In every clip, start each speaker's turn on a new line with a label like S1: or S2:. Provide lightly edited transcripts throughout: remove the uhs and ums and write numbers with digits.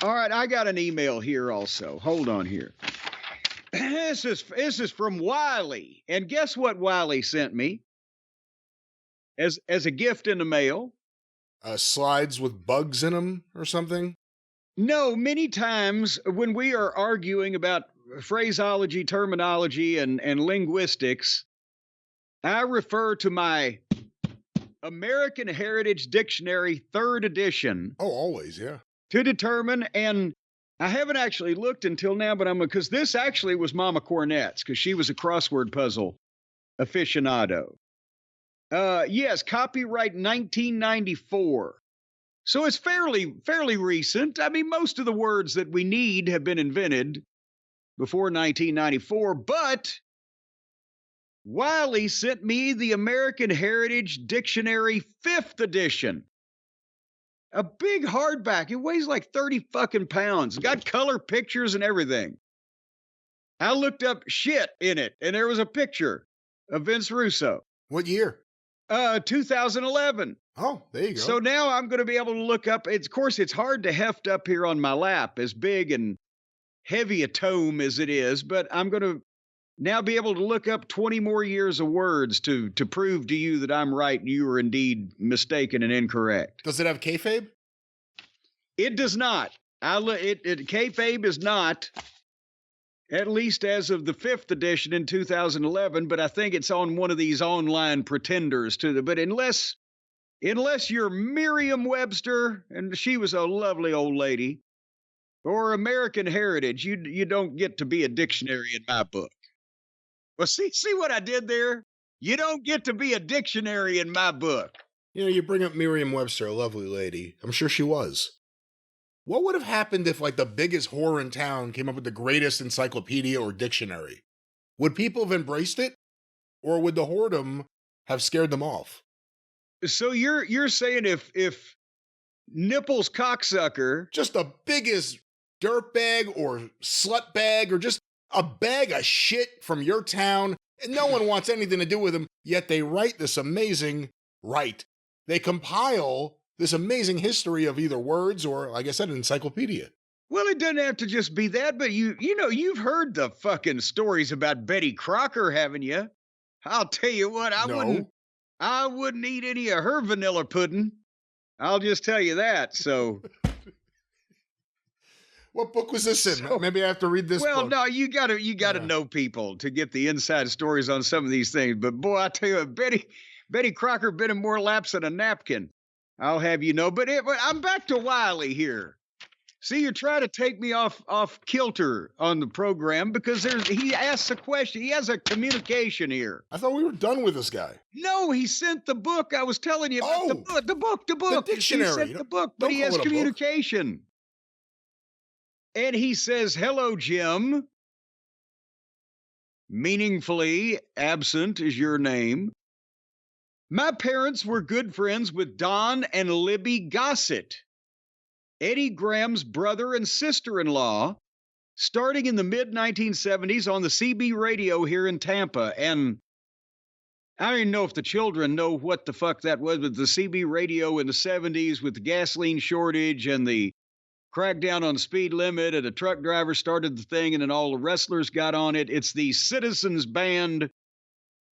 S1: All right, I got an email here also. Hold on here. This is from Wiley. And guess what Wiley sent me as a gift in the mail?
S2: Slides with bugs in them or something?
S1: No, many times when we are arguing about phraseology, terminology, and linguistics, I refer to my American Heritage Dictionary, 3rd edition.
S2: Oh, always, yeah.
S1: To determine, and I haven't actually looked until now, but because this actually was Mama Cornette's, because she was a crossword puzzle aficionado. Yes, copyright 1994. So it's fairly recent. I mean, most of the words that we need have been invented before 1994, but Wiley sent me the American Heritage Dictionary 5th edition. A big hardback. It weighs like 30 fucking pounds. Got color pictures and everything. I looked up shit in it, and there was a picture of Vince Russo.
S2: What year?
S1: 2011.
S2: Oh, there you go.
S1: So now I'm going to be able to look up. Of course, it's hard to heft up here on my lap, as big and heavy a tome as it is, but I'm going to now be able to look up 20 more years of words to prove to you that I'm right and you are indeed mistaken and incorrect.
S2: Does it have kayfabe?
S1: It does not. Kayfabe is not, at least as of the 5th edition in 2011, but I think it's on one of these online pretenders but unless you're Merriam-Webster, and she was a lovely old lady, or American Heritage, you don't get to be a dictionary in my book. Well, see what I did there? You don't get to be a dictionary in my book.
S2: You know, you bring up Merriam-Webster, a lovely lady. I'm sure she was. What would have happened if, like, the biggest whore in town came up with the greatest encyclopedia or dictionary? Would people have embraced it? Or would the whoredom have scared them off?
S1: So you're saying if Nipples Cocksucker,
S2: just the biggest dirtbag or slut bag or just a bag of shit from your town, and no one wants anything to do with them, yet they write this amazing, they compile this amazing history of either words or, like I said, an encyclopedia.
S1: Well, it doesn't have to just be that, but you've heard the fucking stories about Betty Crocker, haven't you? I'll tell you what, I wouldn't eat any of her vanilla pudding. I'll just tell you that. So,
S2: what book was this in? Maybe I have to read this.
S1: Well,
S2: book.
S1: No, you gotta know people to get the inside stories on some of these things. But boy, I tell you, Betty Crocker been in more laps than a napkin. I'll have you know. But I'm back to Wiley here. See, you're trying to take me off kilter on the program because he asks a question. He has a communication here.
S2: I thought we were done with this guy.
S1: No, he sent the book. I was telling you about the book.
S2: The dictionary.
S1: He sent the book, but he has communication. And he says, "Hello, Jim. Meaningfully absent is your name. My parents were good friends with Don and Libby Gossett, Eddie Graham's brother and sister-in-law, starting in the mid-1970s on the CB radio here in Tampa." And I don't even know if the children know what the fuck that was, but the CB radio in the 70s with the gasoline shortage and the crackdown on the speed limit, and a truck driver started the thing, and then all the wrestlers got on it. It's the Citizens Band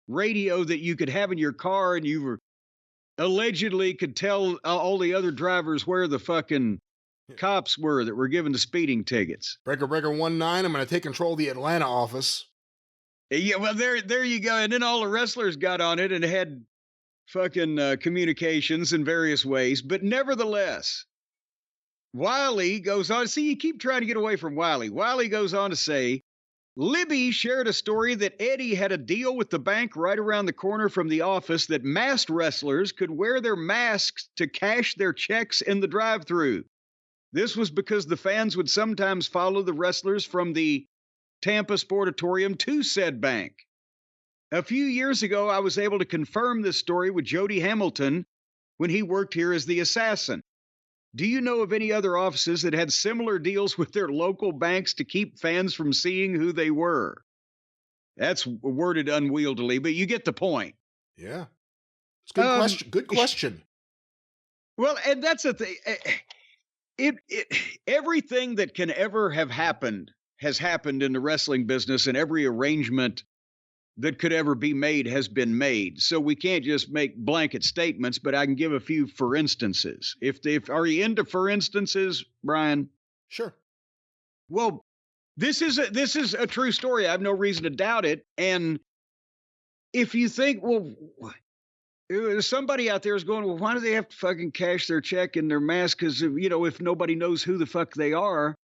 S1: radio that you could have in your car, and you allegedly could tell all the other drivers where the fucking cops were that were giving the speeding tickets.
S2: Breaker 19, I'm going to take control of the Atlanta office.
S1: Yeah, well, there you go. And then all the wrestlers got on it and had fucking communications in various ways. But nevertheless, Wiley goes on. See, you keep trying to get away from Wiley. Wiley goes on to say, Libby shared a story that Eddie had a deal with the bank right around the corner from the office that masked wrestlers could wear their masks to cash their checks in the drive-thru. This was because the fans would sometimes follow the wrestlers from the Tampa Sportatorium to said bank. A few years ago, I was able to confirm this story with Jody Hamilton when he worked here as the assassin. Do you know of any other offices that had similar deals with their local banks to keep fans from seeing who they were? That's worded unwieldily, but you get the point.
S2: Yeah. It's a good question. Good question.
S1: Well, and that's the thing. it everything that can ever have happened has happened in the wrestling business, and every arrangement that could ever be made has been made. So we can't just make blanket statements, but I can give a few for instances. If are you into for instances, Brian?
S2: Sure.
S1: Well, this is a true story. I have no reason to doubt it. And if you think, well, somebody out there is going, well, why do they have to fucking cash their check in their mask? Because, if nobody knows who the fuck they are,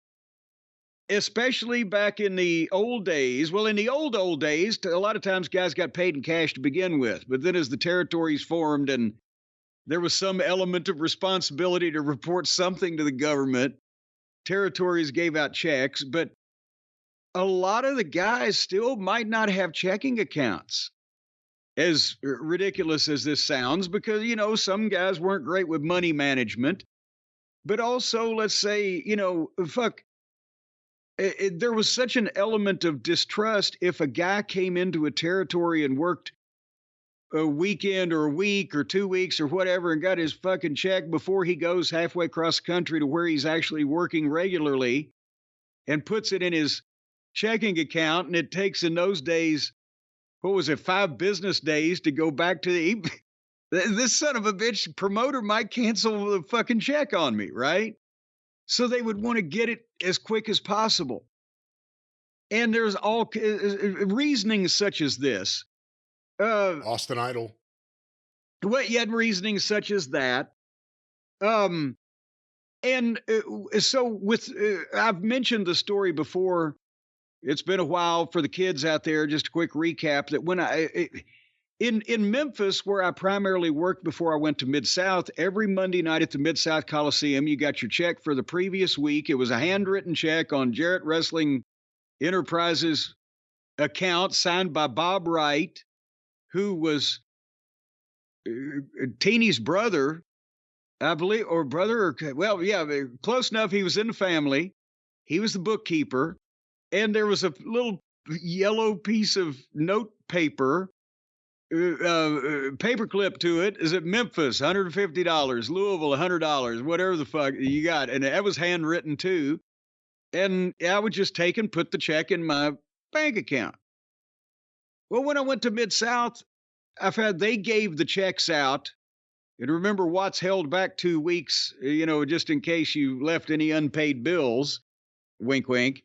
S1: especially back in the old days. Well, in the old days, a lot of times guys got paid in cash to begin with. But then as the territories formed and there was some element of responsibility to report something to the government, territories gave out checks. But a lot of the guys still might not have checking accounts. As ridiculous as this sounds, because, some guys weren't great with money management. But also, let's say, there was such an element of distrust. If a guy came into a territory and worked a weekend or a week or 2 weeks or whatever and got his fucking check before he goes halfway across the country to where he's actually working regularly and puts it in his checking account, and it takes in those days, what was it, 5 business days to go back to this son of a bitch promoter might cancel the fucking check on me, right? So they would want to get it as quick as possible. And there's all reasoning such as this.
S2: Austin Idol.
S1: Well, you had reasoning such as that. And so with, I've mentioned the story before. It's been a while for the kids out there. Just a quick recap that when in Memphis, where I primarily worked before I went to Mid-South, every Monday night at the Mid-South Coliseum, you got your check for the previous week. It was a handwritten check on Jarrett Wrestling Enterprises account signed by Bob Wright, who was Teeny's brother, I believe, or brother, well, yeah, close enough. He was in the family. He was the bookkeeper. And there was a little yellow piece of note paper, paperclip to it. Is it Memphis, $150, Louisville, $100, whatever the fuck you got. And that was handwritten too. And I would just take and put the check in my bank account. Well, when I went to Mid-South, they gave the checks out. And remember, Watts held back 2 weeks, just in case you left any unpaid bills. Wink, wink.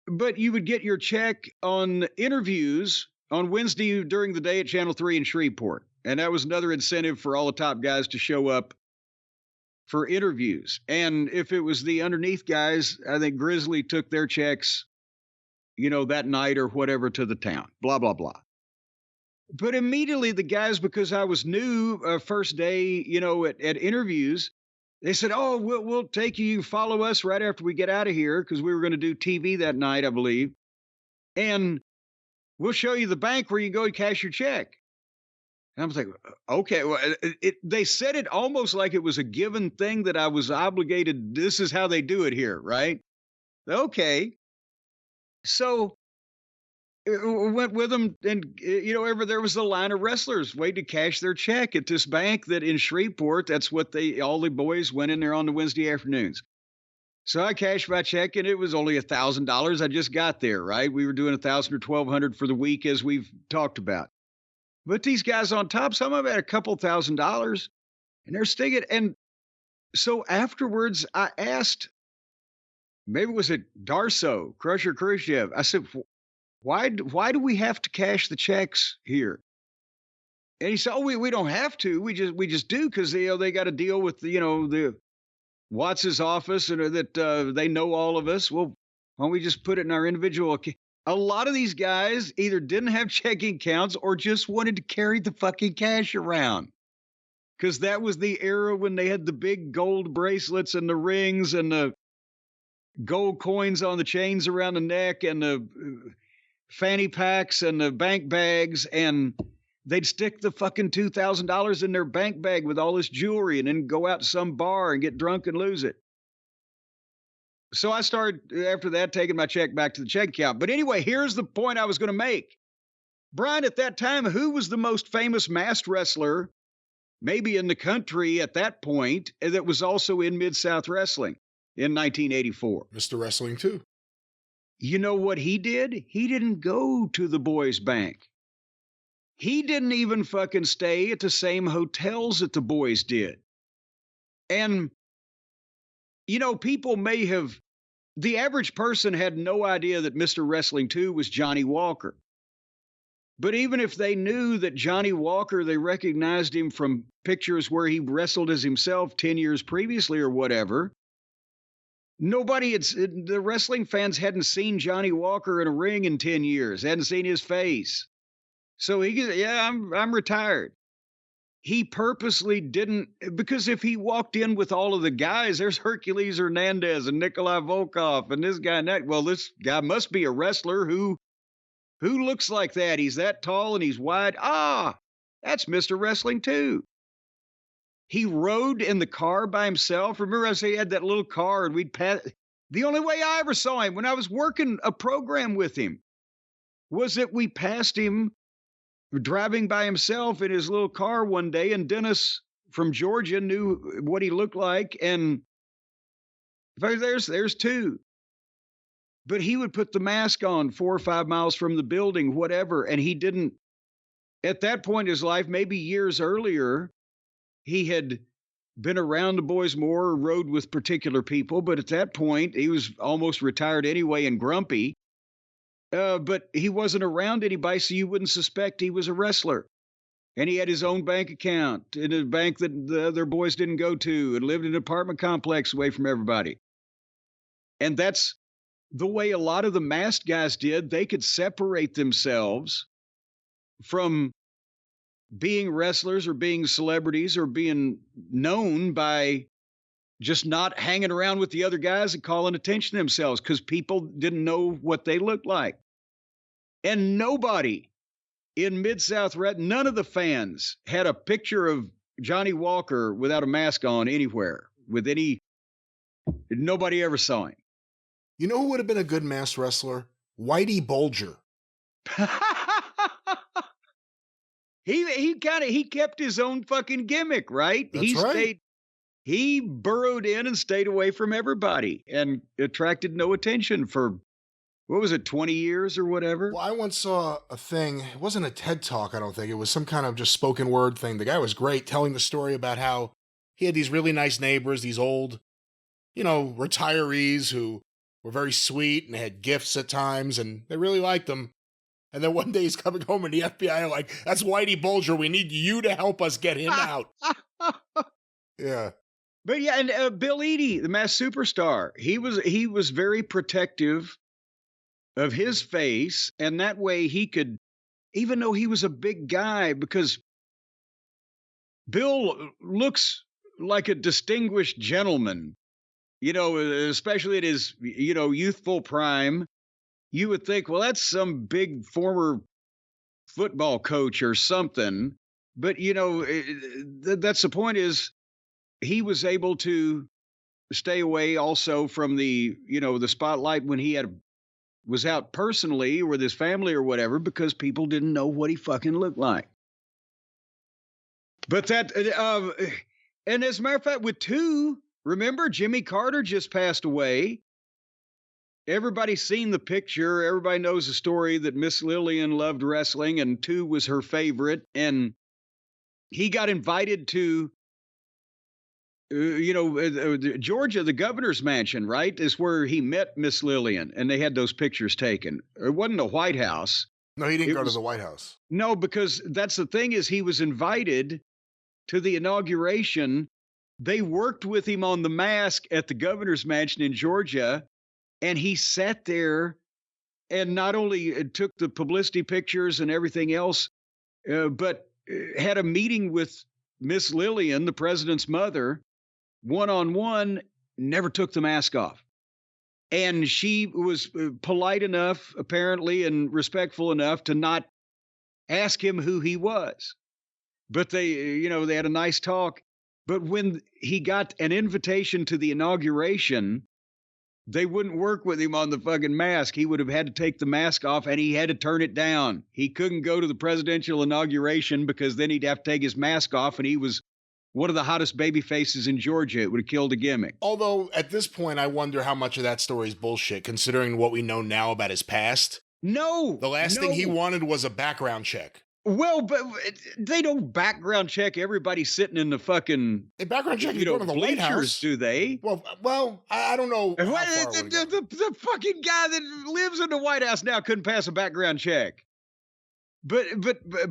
S1: But you would get your check on interviews on Wednesday during the day at Channel 3 in Shreveport. And that was another incentive for all the top guys to show up for interviews. And if it was the underneath guys, I think Grizzly took their checks, that night or whatever to the town, blah, blah, blah. But immediately the guys, because I was new first day, at interviews, they said, oh, we'll take you, follow us right after we get out of here, because we were going to do TV that night, I believe. And we'll show you the bank where you go and cash your check. And I was like, okay. Well, they said it almost like it was a given thing that I was obligated. This is how they do it here, right? Okay. So went with them, and there was a line of wrestlers waiting to cash their check at this bank that in Shreveport. That's what all the boys went in there on the Wednesday afternoons. So I cashed my check, and it was only $1,000. I just got there, right? We were doing $1,000 or $1,200 for the week, as we've talked about. But these guys on top, some of them had a couple $1,000, and they're sticking. And so afterwards, I asked, maybe was it Darso, Crusher Khrushchev? I said, why do we have to cash the checks here? And he said, oh, we don't have to. We just do, because they got to deal with the Watts's office, and that they know all of us. Well, why don't we just put it in our individual account? A lot of these guys either didn't have checking accounts or just wanted to carry the fucking cash around, because that was the era when they had the big gold bracelets and the rings and the gold coins on the chains around the neck and the fanny packs and the bank bags, and they'd stick the fucking $2,000 in their bank bag with all this jewelry and then go out to some bar and get drunk and lose it. So I started, after that, taking my check back to the check account. But anyway, here's the point I was going to make. Brian, at that time, who was the most famous masked wrestler maybe in the country at that point, that was also in Mid-South Wrestling in 1984.
S2: Mr. Wrestling too.
S1: You know what he did? He didn't go to the boys' bank. He didn't even fucking stay at the same hotels that the boys did. And, you know, people may have, the average person had no idea that Mr. Wrestling 2 was Johnny Walker. But even if they knew that Johnny Walker, they recognized him from pictures where he wrestled as himself 10 years previously or whatever, the wrestling fans hadn't seen Johnny Walker in a ring in 10 years, hadn't seen his face. So I'm retired. He purposely didn't, because if he walked in with all of the guys, there's Hercules Hernandez and Nikolai Volkov and this guy and that. Well, this guy must be a wrestler who looks like that. He's that tall and he's wide. That's Mr. Wrestling 2. He rode in the car by himself. Remember I said he had that little car and we'd pass. The only way I ever saw him when I was working a program with him was that we passed him driving by himself in his little car one day, and Dennis from Georgia knew what he looked like, and there's 2. But he would put the mask on 4 or 5 miles from the building, whatever, and he didn't, at that point in his life, maybe years earlier, he had been around the boys more, rode with particular people, but at that point, he was almost retired anyway and grumpy. But he wasn't around anybody, so you wouldn't suspect he was a wrestler. And he had his own bank account in a bank that the other boys didn't go to, and lived in an apartment complex away from everybody. And that's the way a lot of the masked guys did. They could separate themselves from being wrestlers or being celebrities or being known by just not hanging around with the other guys and calling attention to themselves, because people didn't know what they looked like. And nobody in Mid-South, none of the fans had a picture of Johnny Walker without a mask on anywhere, nobody ever saw him.
S2: You know who would have been a good masked wrestler? Whitey Bulger.
S1: He kept his own fucking gimmick, right?
S2: That's right.
S1: He burrowed in and stayed away from everybody and attracted no attention for, 20 years or whatever?
S2: Well, I once saw a thing. It wasn't a TED Talk, I don't think. It was some kind of just spoken word thing. The guy was great, telling the story about how he had these really nice neighbors, these old, retirees who were very sweet and had gifts at times, and they really liked him. And then one day he's coming home and the FBI are like, "That's Whitey Bulger. We need you to help us get him out." Yeah.
S1: But yeah, and Bill Eadie, the Masked Superstar, he was very protective of his face, and that way he could, even though he was a big guy, because Bill looks like a distinguished gentleman, especially at his, youthful prime. You would think, well, that's some big former football coach or something. But, that's the point, is he was able to stay away also from the spotlight when he was out personally or with his family or whatever, because people didn't know what he fucking looked like. But and as a matter of fact, with 2, remember Jimmy Carter just passed away. Everybody's seen the picture. Everybody knows the story that Miss Lillian loved wrestling and 2 was her favorite. And he got invited to, Georgia, the governor's mansion, right, is where he met Miss Lillian, and they had those pictures taken. It wasn't the White House.
S2: No, he didn't go to the White House.
S1: No, because that's the thing, is he was invited to the inauguration. They worked with him on the mask at the governor's mansion in Georgia, and he sat there and not only took the publicity pictures and everything else, but had a meeting with Miss Lillian, the president's mother, one-on-one, never took the mask off. And she was polite enough, apparently, and respectful enough to not ask him who he was. But they had a nice talk. But when he got an invitation to the inauguration, they wouldn't work with him on the fucking mask. He would have had to take the mask off, and he had to turn it down. He couldn't go to the presidential inauguration because then he'd have to take his mask off, and he was one of the hottest baby faces in Georgia. It would have killed a gimmick.
S2: Although, at this point, I wonder how much of that story is bullshit, considering what we know now about his past.
S1: No.
S2: The last thing he wanted was a background check.
S1: Well, but they don't background check everybody sitting in the fucking
S2: they background check you go to the White House,
S1: do they?
S2: Well, I don't know.
S1: The fucking guy that lives in the White House now couldn't pass a background check. But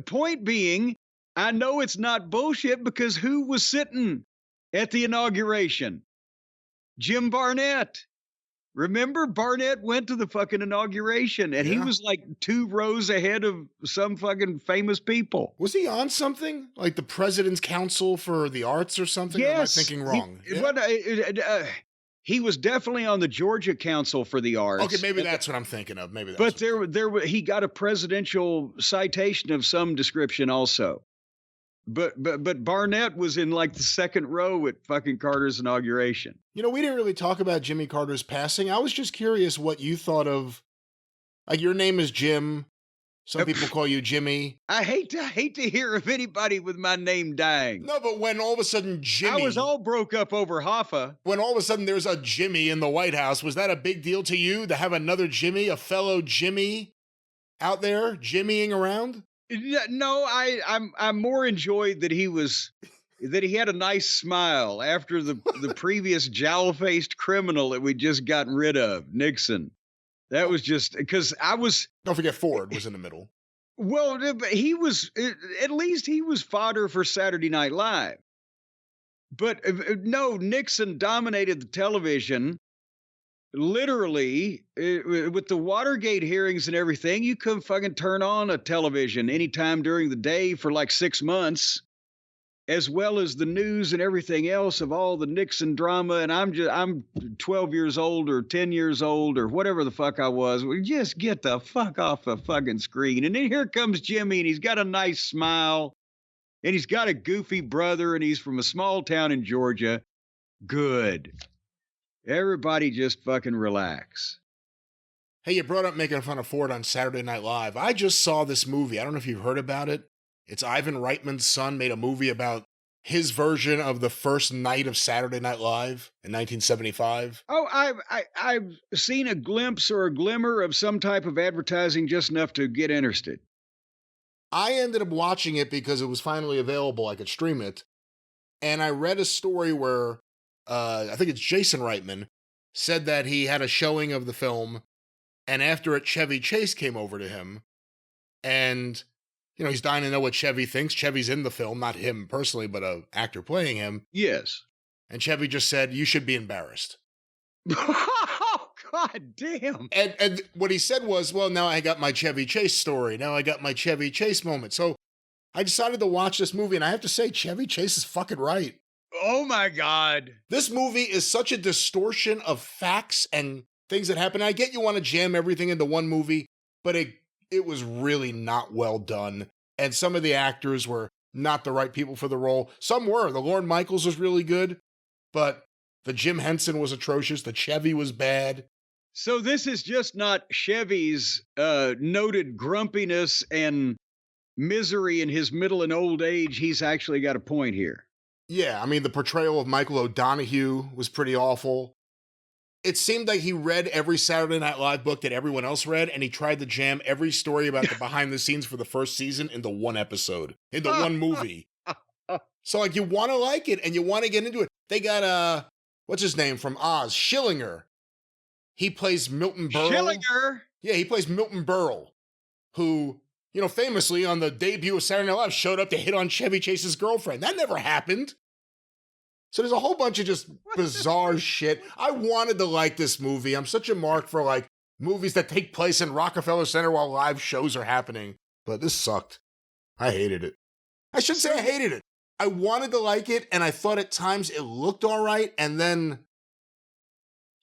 S1: point being, I know it's not bullshit because who was sitting at the inauguration? Jim Barnett. Remember, Barnett went to the fucking inauguration, and he was like 2 rows ahead of some fucking famous people.
S2: Was he on something? Like the President's Council for the Arts or something?
S1: Yes.
S2: Or am I thinking wrong?
S1: He was definitely on the Georgia Council for the Arts.
S2: Okay, maybe that's what I'm thinking of. Maybe that's
S1: but he got a presidential citation of some description also. But Barnett was in like the 2nd row at fucking Carter's inauguration.
S2: You know, we didn't really talk about Jimmy Carter's passing. I was just curious what you thought of, like, your name is Jim. Some people call you Jimmy.
S1: I hate to hear of anybody with my name dying.
S2: No, but when all of a sudden Jimmy...
S1: I was all broke up over Hoffa.
S2: When all of a sudden there's a Jimmy in the White House, was that a big deal to you to have another Jimmy, a fellow Jimmy out there jimmying around?
S1: No, I'm more enjoyed that he had a nice smile after the previous jowl-faced criminal that we just gotten rid of, Nixon. That was just because I was.
S2: Don't forget Ford was in the middle.
S1: Well, he was at least he was fodder for Saturday Night Live. But no, Nixon dominated the television. Literally, with the Watergate hearings and everything, you couldn't fucking turn on a television anytime during the day for like 6 months, as well as the news and everything else of all the Nixon drama. And I'm 12 years old or 10 years old or whatever the fuck I was. We just get the fuck off the fucking screen. And then here comes Jimmy, and he's got a nice smile, and he's got a goofy brother, and he's from a small town in Georgia. Good. Everybody just fucking relax.
S2: Hey, you brought up making fun of Ford on Saturday Night Live. I just saw this movie. I don't know if you've heard about it. It's Ivan Reitman's son made a movie about his version of the first night of Saturday Night Live in 1975.
S1: Oh, I've seen a glimpse or a glimmer of some type of advertising just enough to get interested.
S2: I ended up watching it because it was finally available. I could stream it. And I read a story where I think it's Jason Reitman, said that he had a showing of the film, and after it, Chevy Chase came over to him, and, you know, he's dying to know what Chevy thinks. Chevy's in the film, not him personally, but an actor playing him.
S1: Yes.
S2: And Chevy just said, "You should be embarrassed."
S1: Oh, God damn.
S2: And what he said was, well, now I got my Chevy Chase story. Now I got my Chevy Chase moment. So I decided to watch this movie, and I have to say, Chevy Chase is fucking right.
S1: Oh my God.
S2: This movie is such a distortion of facts and things that happen. I get you want to jam everything into one movie, but it was really not well done. And some of the actors were not the right people for the role. Some were. The Lorne Michaels was really good, but the Jim Henson was atrocious. The Chevy was bad.
S1: So this is just not Chevy's noted grumpiness and misery in his middle and old age. He's actually got a point here.
S2: Yeah, I mean, the portrayal of Michael O'Donoghue was pretty awful. It seemed like he read every Saturday Night Live book that everyone else read, and he tried to jam every story about the behind the scenes for the first season into one episode, into one movie. So, like, you want to like it, and you want to get into it. They got, what's his name from Oz? Schillinger. He plays Milton Berle.
S1: Schillinger?
S2: Yeah, he plays Milton Berle, who, you know, famously on the debut of Saturday Night Live showed up to hit on Chevy Chase's girlfriend. That never happened. So there's a whole bunch of just bizarre shit. I wanted to like this movie. I'm such a mark for, like, movies that take place in Rockefeller Center while live shows are happening. But this sucked. I hated it. I shouldn't say I hated it. I wanted to like it, and I thought at times it looked all right, and then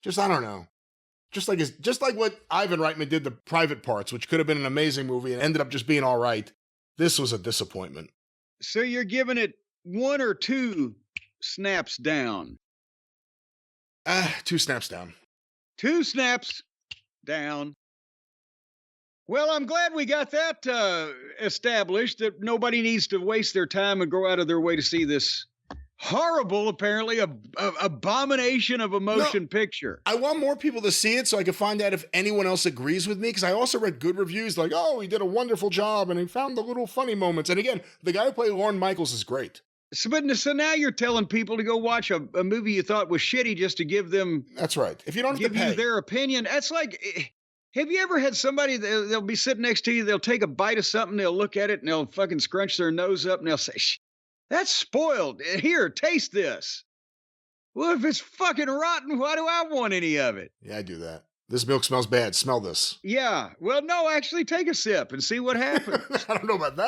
S2: just, I don't know. Just like what Ivan Reitman did to Private Parts, which could have been an amazing movie and ended up just being all right. This was a disappointment.
S1: So you're giving it 1 or 2 snaps down?
S2: 2 snaps down.
S1: 2 snaps down. Well, I'm glad we got that established, that nobody needs to waste their time and go out of their way to see this horrible, apparently, abomination of a motion picture.
S2: I want more people to see it so I can find out if anyone else agrees with me, because I also read good reviews like, oh, he did a wonderful job and he found the little funny moments. And again, the guy who played Lorne Michaels is great.
S1: So now you're telling people to go watch a movie you thought was shitty just to give them.
S2: That's right. If you don't have
S1: give
S2: to pay.
S1: you their opinion, that's like. Have you ever had somebody, they'll be sitting next to you, they'll take a bite of something, they'll look at it, and they'll fucking scrunch their nose up, and they'll say, that's spoiled. Here, taste this. Well, if it's fucking rotten, why do I want any of it?
S2: Yeah, I do that. This milk smells bad. Smell this.
S1: Yeah. Well, no, actually take a sip and see what happens.
S2: I don't know about that.